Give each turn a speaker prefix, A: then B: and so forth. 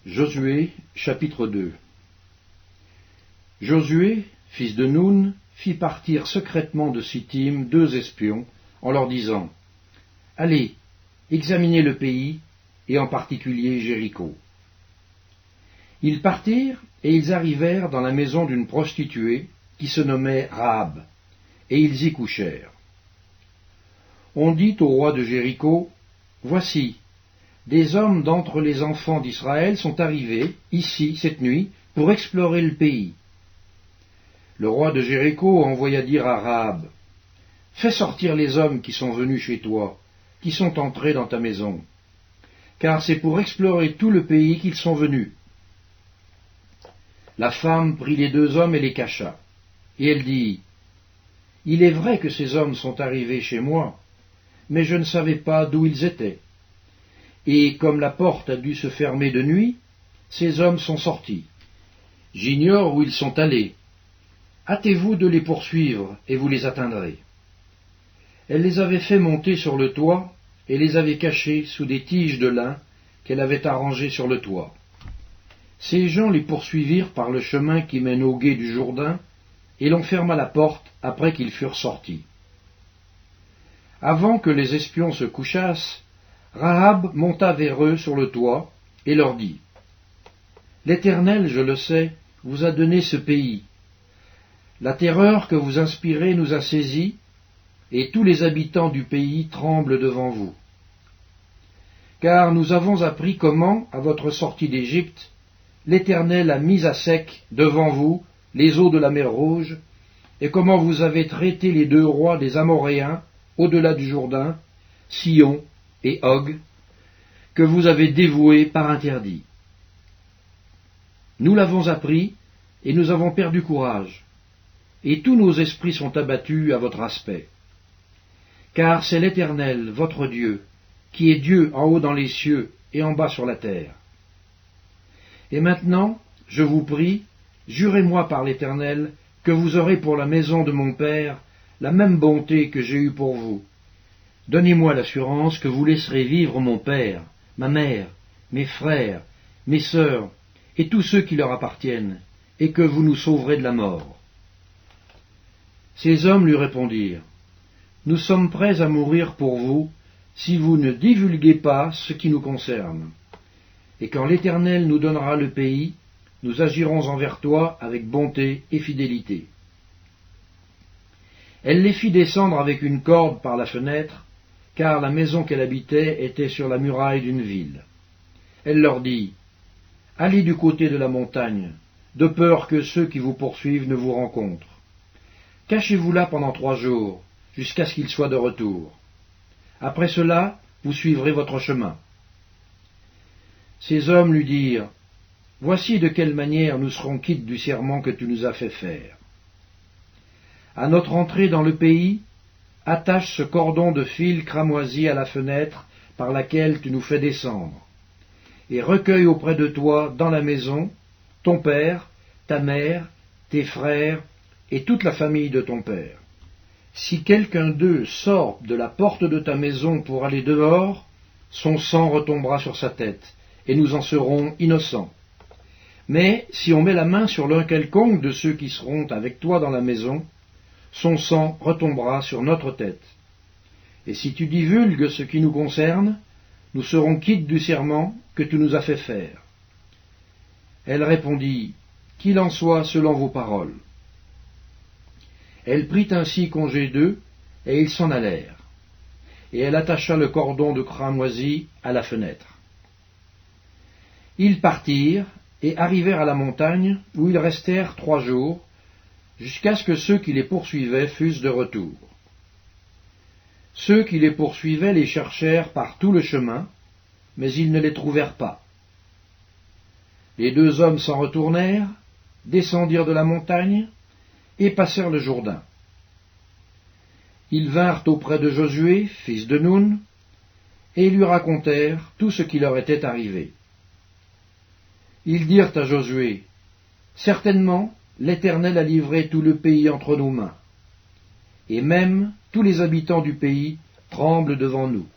A: Josué, chapitre 2. Josué, fils de Nun, fit partir secrètement de Sittim 2 espions, en leur disant « Allez, examinez le pays, et en particulier Jéricho. » Ils partirent, et ils arrivèrent dans la maison d'une prostituée, qui se nommait Rahab, et ils y couchèrent. On dit au roi de Jéricho « Voici, des hommes d'entre les enfants d'Israël sont arrivés, ici, cette nuit, pour explorer le pays. » Le roi de Jéricho envoya dire à Rahab « Fais sortir les hommes qui sont venus chez toi, qui sont entrés dans ta maison, car c'est pour explorer tout le pays qu'ils sont venus. » La femme prit les 2 hommes et les cacha, et elle dit « Il est vrai que ces hommes sont arrivés chez moi, mais je ne savais pas d'où ils étaient. Et comme la porte a dû se fermer de nuit, ces hommes sont sortis. J'ignore où ils sont allés. Hâtez-vous de les poursuivre, et vous les atteindrez. » Elle les avait fait monter sur le toit, et les avait cachés sous des tiges de lin qu'elle avait arrangées sur le toit. Ces gens les poursuivirent par le chemin qui mène au gué du Jourdain, et l'on ferma la porte après qu'ils furent sortis. Avant que les espions se couchassent, Rahab monta vers eux sur le toit, et leur dit « L'Éternel, je le sais, vous a donné ce pays. La terreur que vous inspirez nous a saisis, et tous les habitants du pays tremblent devant vous. Car nous avons appris comment, à votre sortie d'Égypte, l'Éternel a mis à sec devant vous les eaux de la mer Rouge, et comment vous avez traité les 2 rois des Amoréens, au-delà du Jourdain, Sihon et Og, que vous avez dévoués par interdit. Nous l'avons appris, et nous avons perdu courage, et tous nos esprits sont abattus à votre aspect. Car c'est l'Éternel, votre Dieu, qui est Dieu en haut dans les cieux et en bas sur la terre. Et maintenant, je vous prie, jurez-moi par l'Éternel que vous aurez pour la maison de mon père la même bonté que j'ai eue pour vous. Donnez-moi l'assurance que vous laisserez vivre mon père, ma mère, mes frères, mes sœurs, et tous ceux qui leur appartiennent, et que vous nous sauverez de la mort. » Ces hommes lui répondirent, « Nous sommes prêts à mourir pour vous, si vous ne divulguez pas ce qui nous concerne. Et quand l'Éternel nous donnera le pays, nous agirons envers toi avec bonté et fidélité. » Elle les fit descendre avec une corde par la fenêtre, car la maison qu'elle habitait était sur la muraille d'une ville. Elle leur dit, « Allez du côté de la montagne, de peur que ceux qui vous poursuivent ne vous rencontrent. Cachez-vous là pendant 3 jours, jusqu'à ce qu'ils soient de retour. Après cela, vous suivrez votre chemin. » Ces hommes lui dirent, « Voici de quelle manière nous serons quittes du serment que tu nous as fait faire. À notre entrée dans le pays, attache ce cordon de fil cramoisi à la fenêtre par laquelle tu nous fais descendre, et recueille auprès de toi, dans la maison, ton père, ta mère, tes frères, et toute la famille de ton père. Si quelqu'un d'eux sort de la porte de ta maison pour aller dehors, son sang retombera sur sa tête, et nous en serons innocents. Mais si on met la main sur l'un quelconque de ceux qui seront avec toi dans la maison, son sang retombera sur notre tête. Et si tu divulgues ce qui nous concerne, nous serons quittes du serment que tu nous as fait faire. » Elle répondit, « Qu'il en soit selon vos paroles. » Elle prit ainsi congé d'eux, et ils s'en allèrent. Et elle attacha le cordon de cramoisi à la fenêtre. Ils partirent, et arrivèrent à la montagne, où ils restèrent 3 jours, jusqu'à ce que ceux qui les poursuivaient fussent de retour. Ceux qui les poursuivaient les cherchèrent par tout le chemin, mais ils ne les trouvèrent pas. Les 2 hommes s'en retournèrent, descendirent de la montagne, et passèrent le Jourdain. Ils vinrent auprès de Josué, fils de Nun, et lui racontèrent tout ce qui leur était arrivé. Ils dirent à Josué, « Certainement, l'Éternel a livré tout le pays entre nos mains, et même tous les habitants du pays tremblent devant nous. »